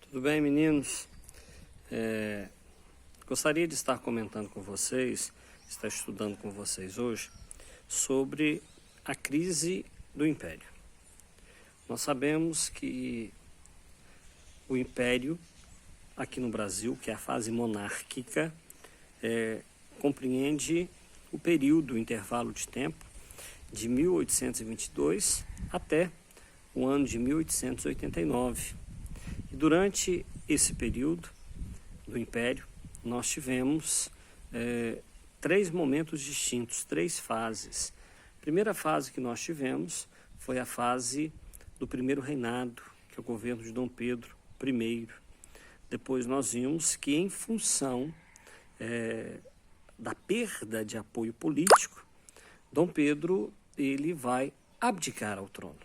Tudo bem, meninos? Gostaria de estar comentando com vocês, estar estudando com vocês hoje, sobre a crise do Império. Nós sabemos que o Império, aqui no Brasil, que é a fase monárquica, compreende o período, o intervalo de tempo, de 1822 até o ano de 1889. E durante esse período do Império, nós tivemos três momentos distintos, três fases. A primeira fase que nós tivemos foi a fase do primeiro reinado, que é o governo de Dom Pedro I. Depois nós vimos que, em função da perda de apoio político, Dom Pedro ele vai abdicar ao trono.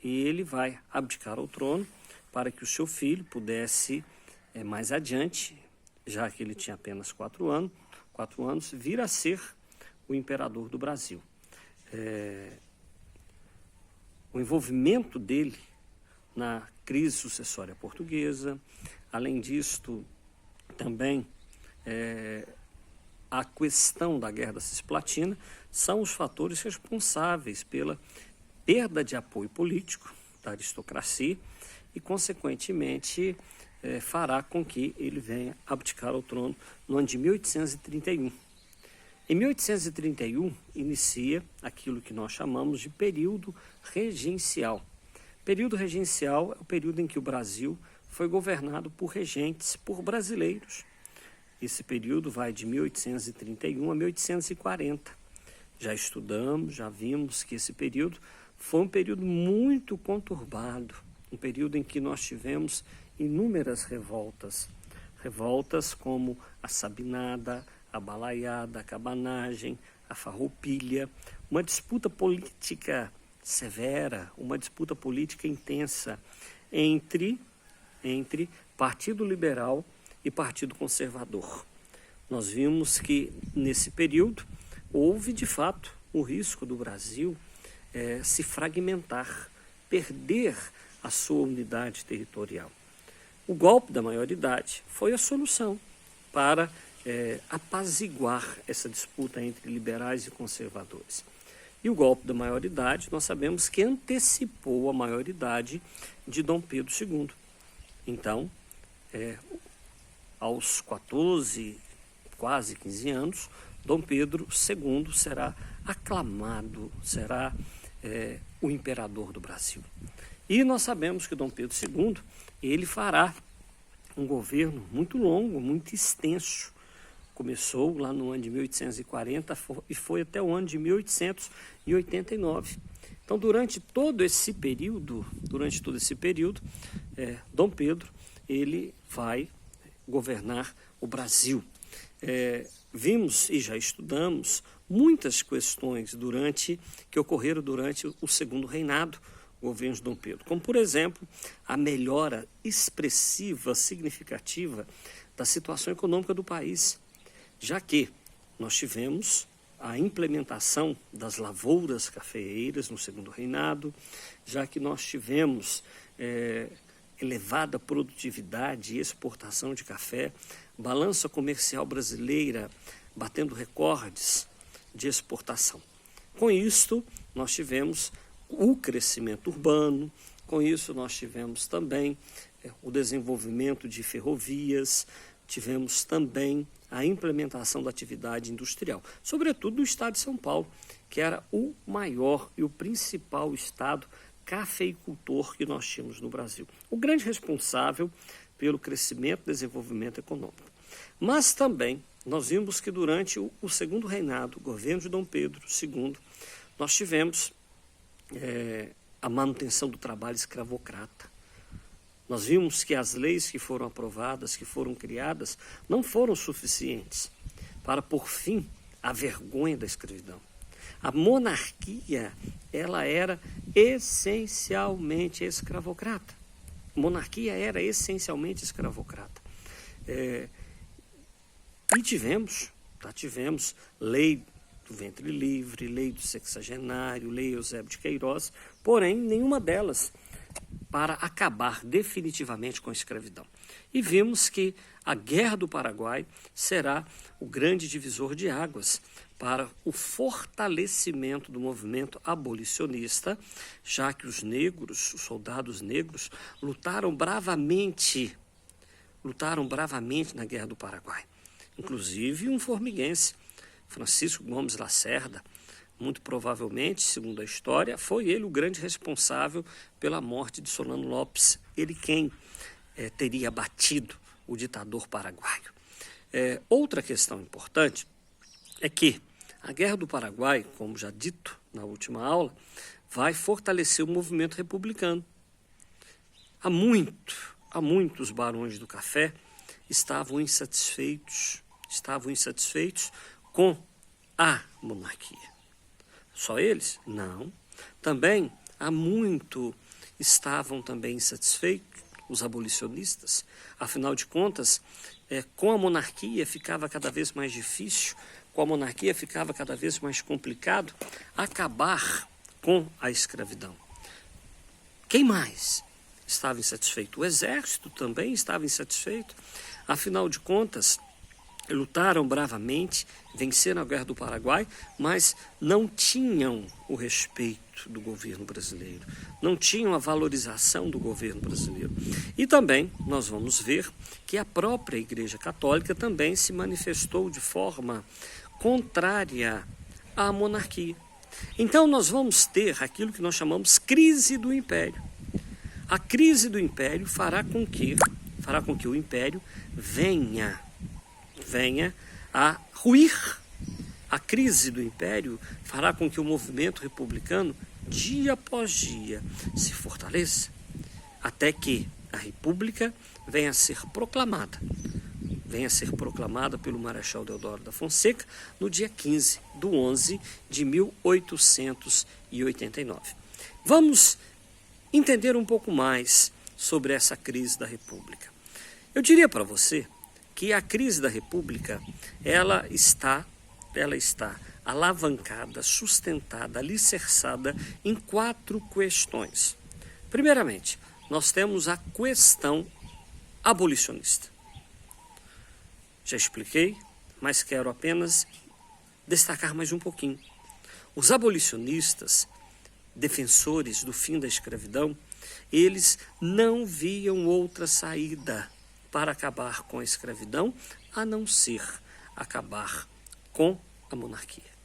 E ele vai abdicar ao trono para que o seu filho pudesse, mais adiante, já que ele tinha apenas 4 anos, vir a ser o imperador do Brasil. O envolvimento dele na crise sucessória portuguesa, além disto, também a questão da Guerra da Cisplatina, são os fatores responsáveis pela perda de apoio político da aristocracia e, consequentemente, fará com que ele venha abdicar ao trono no ano de 1831. Em 1831, inicia aquilo que nós chamamos de período regencial. Período regencial é o período em que o Brasil foi governado por regentes, por brasileiros. Esse período vai de 1831 a 1840. Já estudamos, já vimos que esse período foi um período muito conturbado, um período em que nós tivemos inúmeras revoltas. Revoltas como a Sabinada, a Balaiada, a Cabanagem, a Farroupilha, uma disputa política severa, uma disputa política intensa entre Partido Liberal e Partido Conservador. Nós vimos que, nesse período, houve, de fato, o risco do Brasil se fragmentar, perder a sua unidade territorial. O golpe da maioridade foi a solução para apaziguar essa disputa entre liberais e conservadores. E o golpe da maioridade, nós sabemos que antecipou a maioridade de Dom Pedro II. Então, aos 14, quase 15 anos, Dom Pedro II será aclamado, será o imperador do Brasil. E nós sabemos que Dom Pedro II, ele fará um governo muito longo, muito extenso. Começou lá no ano de 1840 e foi até o ano de 1889. Então, durante todo esse período, Dom Pedro, ele vai governar o Brasil. Vimos e já estudamos muitas questões que ocorreram durante o segundo reinado, o governo de Dom Pedro, como, por exemplo, a melhora expressiva, significativa da situação econômica do país, já que nós tivemos a implementação das lavouras cafeeiras no segundo reinado, já que nós tivemos elevada produtividade e exportação de café, balança comercial brasileira batendo recordes de exportação. Com isto, nós tivemos o crescimento urbano, com isso nós tivemos também o desenvolvimento de ferrovias, tivemos também a implementação da atividade industrial, sobretudo no estado de São Paulo, que era o maior e o principal estado cafeicultor que nós tínhamos no Brasil. O grande responsável pelo crescimento e desenvolvimento econômico. Mas também nós vimos que durante o segundo reinado, o governo de Dom Pedro II, nós tivemos a manutenção do trabalho escravocrata. Nós vimos que as leis que foram aprovadas, que foram criadas, não foram suficientes para pôr fim à vergonha da escravidão. A monarquia, ela era essencialmente escravocrata. A monarquia era essencialmente escravocrata. E tivemos lei do ventre livre, lei do sexagenário, lei Eusébio de Queiroz, porém nenhuma delas para acabar definitivamente com a escravidão. E vimos que a Guerra do Paraguai será o grande divisor de águas para o fortalecimento do movimento abolicionista, já que os negros, os soldados negros, lutaram bravamente na Guerra do Paraguai. Inclusive um formiguense, Francisco Gomes Lacerda, muito provavelmente, segundo a história, foi ele o grande responsável pela morte de Solano Lopes, ele quem teria batido o ditador paraguaio. Outra questão importante é que a Guerra do Paraguai, como já dito na última aula, vai fortalecer o movimento republicano. Há muitos barões do café estavam insatisfeitos com a monarquia. Só eles? Não. Também estavam também insatisfeitos os abolicionistas. Afinal de contas, com a monarquia ficava cada vez mais difícil, com a monarquia ficava cada vez mais complicado acabar com a escravidão. Quem mais estava insatisfeito? O exército também estava insatisfeito. Afinal de contas, lutaram bravamente, venceram a Guerra do Paraguai, mas não tinham o respeito do governo brasileiro, não tinham a valorização do governo brasileiro. E também nós vamos ver que a própria Igreja Católica também se manifestou de forma contrária à monarquia. Então nós vamos ter aquilo que nós chamamos crise do Império. A crise do Império fará com que o Império venha a ruir. A crise do Império fará com que o movimento republicano, dia após dia, se fortaleça, até que a República venha a ser proclamada pelo Marechal Deodoro da Fonseca no dia 15/11 de 1889. Vamos entender um pouco mais sobre essa crise da República. Eu diria para você que a crise da República, ela está alavancada, sustentada, alicerçada em 4 questões. Primeiramente, nós temos a questão abolicionista. Já expliquei, mas quero apenas destacar mais um pouquinho. Os abolicionistas, defensores do fim da escravidão, eles não viam outra saída para acabar com a escravidão, a não ser acabar com a monarquia.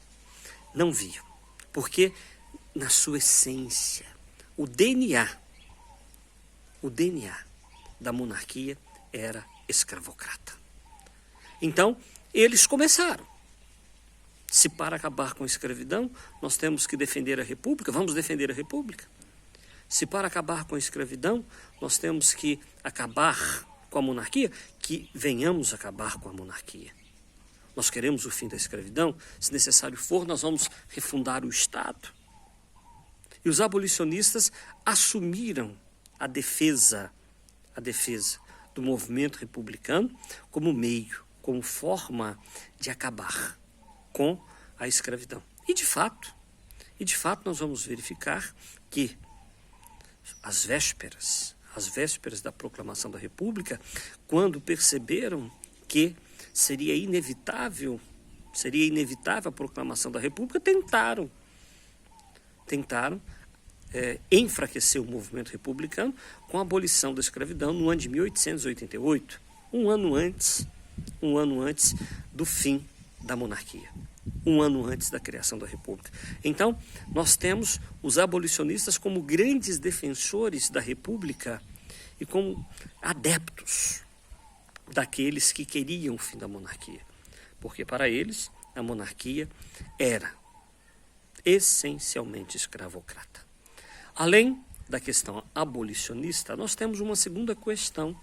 Não viam, porque na sua essência, o DNA da monarquia era escravocrata. Então, eles começaram. Se para acabar com a escravidão, nós temos que defender a República, vamos defender a República. Se para acabar com a escravidão, nós temos que acabar com a monarquia, que venhamos acabar com a monarquia. Nós queremos o fim da escravidão, se necessário for, nós vamos refundar o Estado. E os abolicionistas assumiram a defesa do movimento republicano como meio, como forma de acabar com a escravidão. E de fato nós vamos verificar que às vésperas da proclamação da República, quando perceberam que seria inevitável a proclamação da República, tentaram enfraquecer o movimento republicano com a abolição da escravidão no ano de 1888, um ano antes do fim da monarquia, um ano antes da criação da República. Então, nós temos os abolicionistas como grandes defensores da República e como adeptos daqueles que queriam o fim da monarquia, porque para eles a monarquia era essencialmente escravocrata. Além da questão abolicionista, nós temos uma segunda questão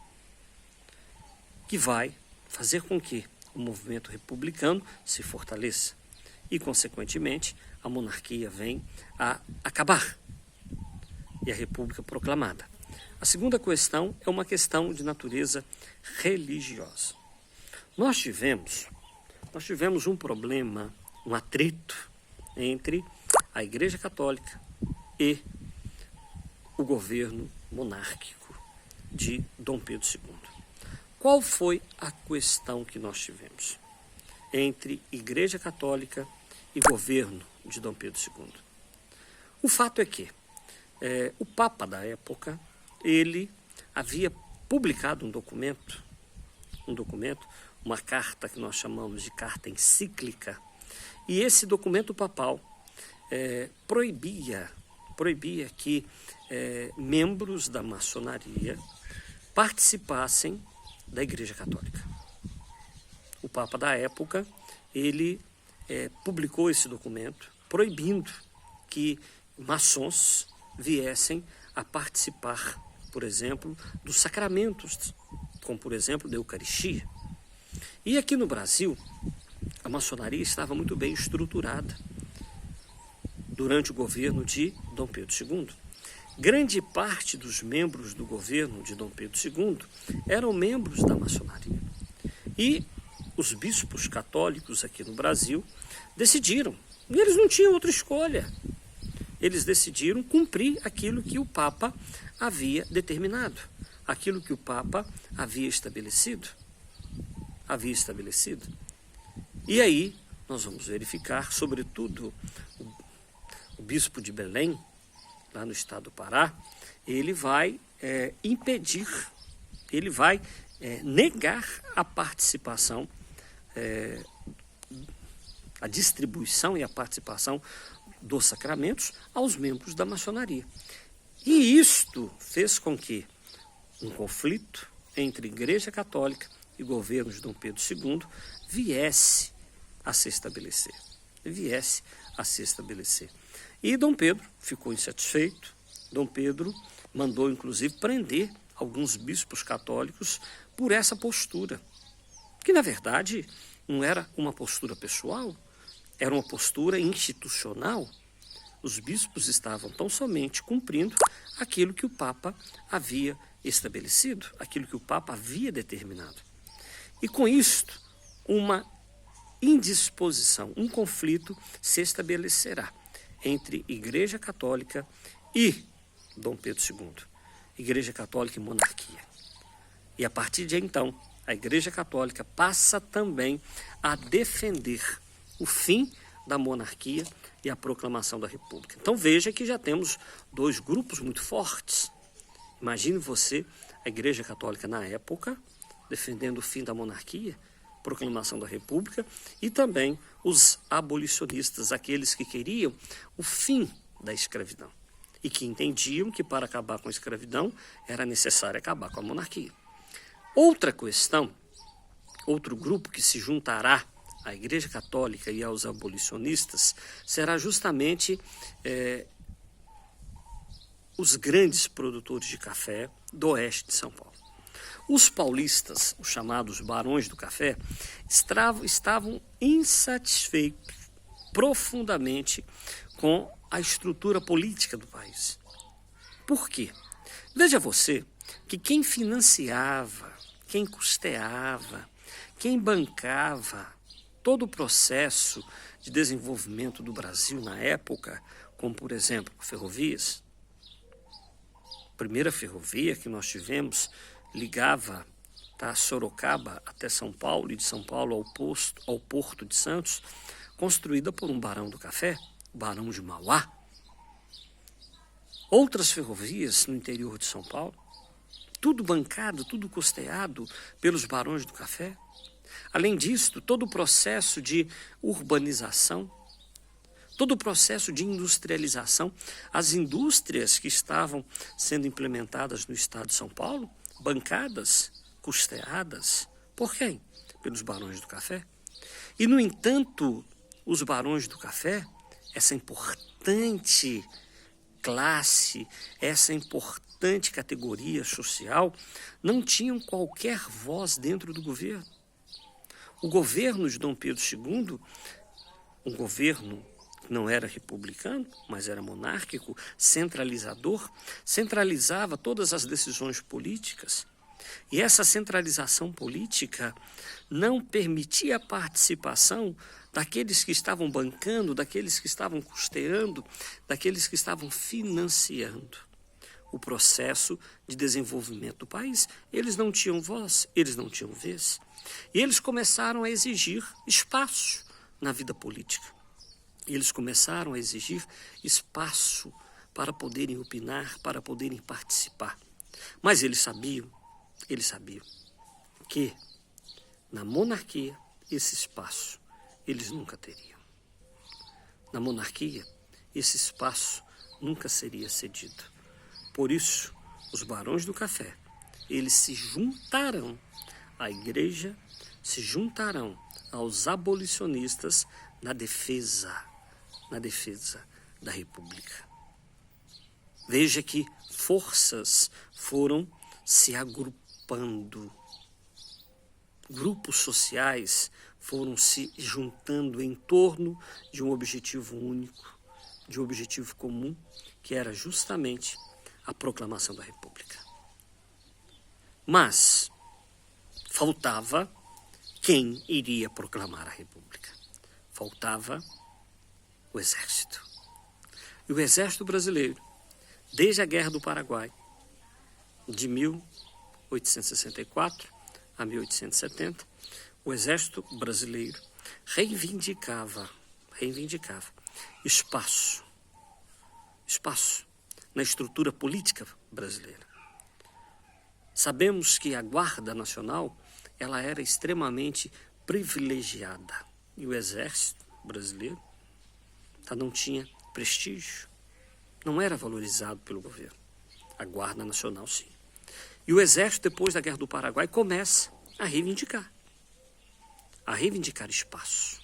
que vai fazer com que o movimento republicano se fortaleça e, consequentemente, a monarquia vem a acabar e a república proclamada. A segunda questão é uma questão de natureza religiosa. Nós tivemos um problema, um atrito entre a Igreja Católica e o governo monárquico de Dom Pedro II. Qual foi a questão que nós tivemos entre Igreja Católica e governo de Dom Pedro II? O fato é que o Papa da época, ele havia publicado um documento, uma carta que nós chamamos de carta encíclica, e esse documento papal proibia que membros da maçonaria participassem da Igreja Católica. O Papa da época, ele publicou esse documento proibindo que maçons viessem a participar, por exemplo, dos sacramentos, como por exemplo da Eucaristia. E aqui no Brasil, a maçonaria estava muito bem estruturada durante o governo de Dom Pedro II. Grande parte dos membros do governo de Dom Pedro II eram membros da maçonaria. E os bispos católicos aqui no Brasil decidiram, e eles não tinham outra escolha, eles decidiram cumprir aquilo que o Papa havia determinado, aquilo que o Papa havia estabelecido. E aí nós vamos verificar, sobretudo, o bispo de Belém, lá no estado do Pará, ele vai impedir, ele vai negar a participação, a distribuição e a participação dos sacramentos aos membros da maçonaria. E isto fez com que um conflito entre Igreja Católica e governo de Dom Pedro II viesse a se estabelecer. E Dom Pedro ficou insatisfeito. Dom Pedro mandou, inclusive, prender alguns bispos católicos por essa postura, que, na verdade, não era uma postura pessoal, era uma postura institucional. Os bispos estavam tão somente cumprindo aquilo que o Papa havia estabelecido, aquilo que o Papa havia determinado. E com isto, uma indisposição, um conflito se estabelecerá entre Igreja Católica e Dom Pedro II, Igreja Católica e monarquia. E a partir de então, a Igreja Católica passa também a defender o fim da monarquia e a proclamação da República. Então veja que já temos dois grupos muito fortes. Imagine você, a Igreja Católica na época, defendendo o fim da monarquia, proclamação da República, e também os abolicionistas, aqueles que queriam o fim da escravidão e que entendiam que para acabar com a escravidão era necessário acabar com a monarquia. Outra questão, outro grupo que se juntará à Igreja Católica e aos abolicionistas será justamente os grandes produtores de café do oeste de São Paulo. Os paulistas, os chamados barões do café, estavam insatisfeitos profundamente com a estrutura política do país. Por quê? Veja você que quem financiava, quem custeava, quem bancava todo o processo de desenvolvimento do Brasil na época, como por exemplo ferrovias, a primeira ferrovia que nós tivemos ligava Sorocaba até São Paulo e de São Paulo ao Porto de Santos, construída por um barão do café, o Barão de Mauá. Outras ferrovias no interior de São Paulo, tudo bancado, tudo custeado pelos barões do café. Além disso, todo o processo de urbanização, todo o processo de industrialização, as indústrias que estavam sendo implementadas no estado de São Paulo, bancadas, custeadas, por quem? Pelos barões do café. E, no entanto, os barões do café, essa importante classe, essa importante categoria social, não tinham qualquer voz dentro do governo. O governo de Dom Pedro II, um governo que não era republicano, mas era monárquico, centralizador, centralizava todas as decisões políticas. E essa centralização política não permitia a participação daqueles que estavam bancando, daqueles que estavam custeando, daqueles que estavam financiando. o processo de desenvolvimento do país. Eles não tinham voz, eles não tinham vez. E eles começaram a exigir espaço na vida política. Eles começaram a exigir espaço para poderem opinar, para poderem participar. Mas eles sabiam que na monarquia esse espaço eles nunca teriam. Na monarquia esse espaço nunca seria cedido. Por isso, os barões do café, eles se juntarão à igreja, se juntarão aos abolicionistas na defesa da República. Veja que forças foram se agrupando, grupos sociais foram se juntando em torno de um objetivo único, de um objetivo comum, que era justamente a proclamação da República. Mas faltava quem iria proclamar a República. Faltava o Exército. E o Exército brasileiro, desde a Guerra do Paraguai, de 1864 a 1870, o Exército brasileiro reivindicava espaço na estrutura política brasileira. Sabemos que a Guarda Nacional ela era extremamente privilegiada e o Exército brasileiro não tinha prestígio, não era valorizado pelo governo. A Guarda Nacional, sim. E o Exército, depois da Guerra do Paraguai, começa a reivindicar espaço,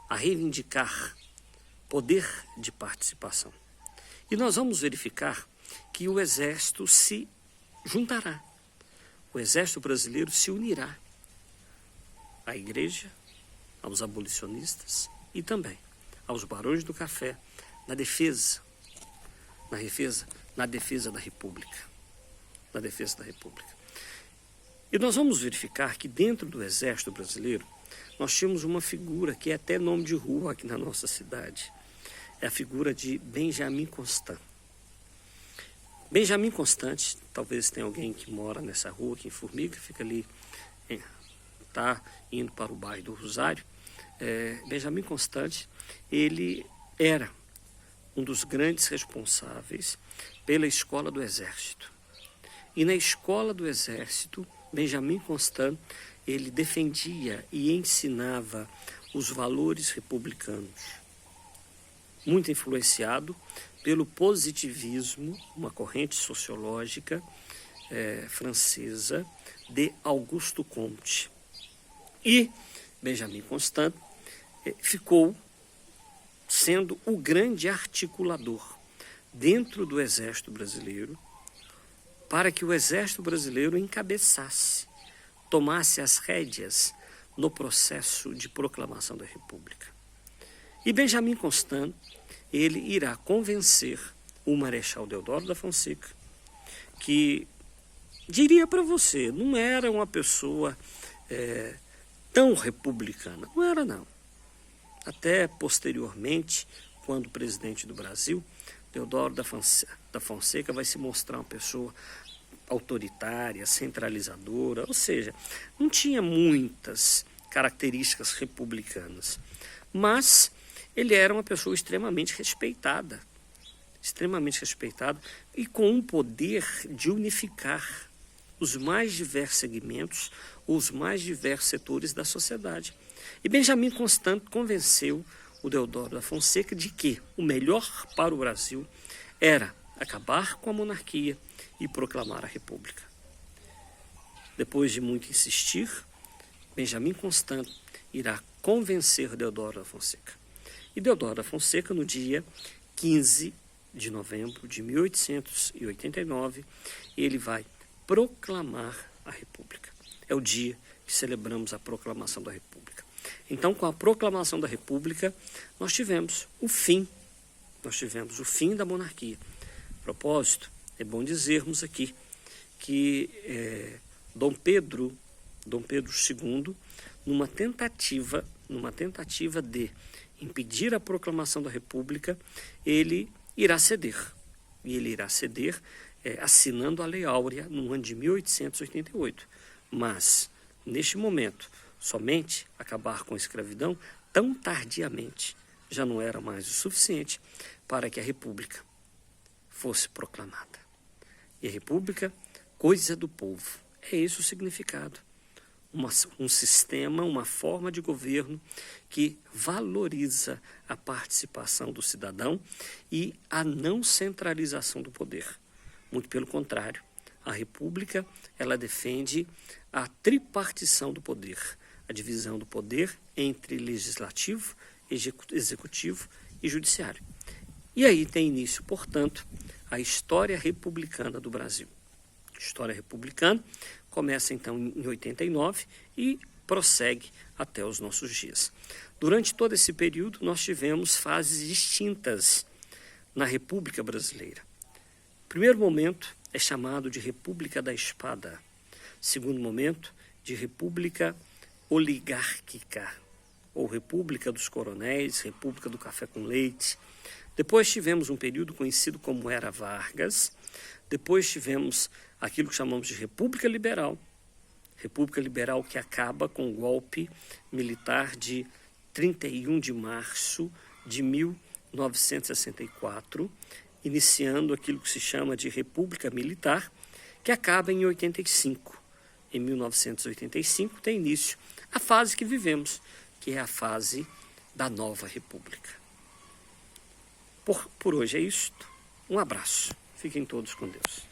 a reivindicar poder de participação. E nós vamos verificar que o Exército se juntará. O Exército brasileiro se unirá à igreja, aos abolicionistas e também aos barões do café na defesa da República. Na defesa da República. E nós vamos verificar que dentro do Exército brasileiro nós tínhamos uma figura que é até nome de rua aqui na nossa cidade. É a figura de Benjamin Constant. Benjamin Constant, talvez tenha alguém que mora nessa rua aqui em Formiga, fica ali, está indo para o bairro do Rosário. Benjamin Constant, ele era um dos grandes responsáveis pela Escola do Exército. E na Escola do Exército, Benjamin Constant, ele defendia e ensinava os valores republicanos, muito influenciado pelo positivismo, uma corrente sociológica francesa de Auguste Comte. E Benjamin Constant ficou sendo o grande articulador dentro do Exército brasileiro, para que o Exército brasileiro encabeçasse, tomasse as rédeas no processo de proclamação da República. E Benjamin Constant, ele irá convencer o Marechal Deodoro da Fonseca, que, diria para você, não era uma pessoa tão republicana. Não era, não. Até posteriormente, quando presidente do Brasil, Deodoro da Fonseca vai se mostrar uma pessoa autoritária, centralizadora, ou seja, não tinha muitas características republicanas, mas ele era uma pessoa extremamente respeitada e com um poder de unificar os mais diversos segmentos, os mais diversos setores da sociedade. E Benjamin Constant convenceu o Deodoro da Fonseca de que o melhor para o Brasil era acabar com a monarquia e proclamar a República. Depois de muito insistir, Benjamin Constant irá convencer Deodoro da Fonseca. E Deodoro da Fonseca, no dia 15 de novembro de 1889, ele vai proclamar a República. É o dia que celebramos a proclamação da República. Então, com a proclamação da República, nós tivemos o fim da monarquia. A propósito, é bom dizermos aqui que Dom Pedro II, numa tentativa de impedir a proclamação da República, ele irá ceder. e ele irá ceder assinando a Lei Áurea no ano de 1888. Mas, neste momento, somente acabar com a escravidão tão tardiamente já não era mais o suficiente para que a República fosse proclamada. E a República, coisa do povo. É esse o significado. Um sistema, uma forma de governo que valoriza a participação do cidadão e a não centralização do poder. Muito pelo contrário, a República ela defende a tripartição do poder, a divisão do poder entre legislativo, executivo e judiciário. E aí tem início, portanto, a história republicana do Brasil. A história republicana começa então em 89 e prossegue até os nossos dias. Durante todo esse período, nós tivemos fases distintas na República Brasileira. O primeiro momento é chamado de República da Espada. Segundo momento, de República Oligárquica, ou República dos Coronéis, República do Café com Leite. Depois tivemos um período conhecido como Era Vargas. Depois tivemos aquilo que chamamos de República Liberal que acaba com o golpe militar de 31 de março de 1964, iniciando aquilo que se chama de República Militar, que acaba em 85. Em 1985 tem início a fase que vivemos, que é a fase da Nova República. Por hoje é isto. Um abraço. Fiquem todos com Deus.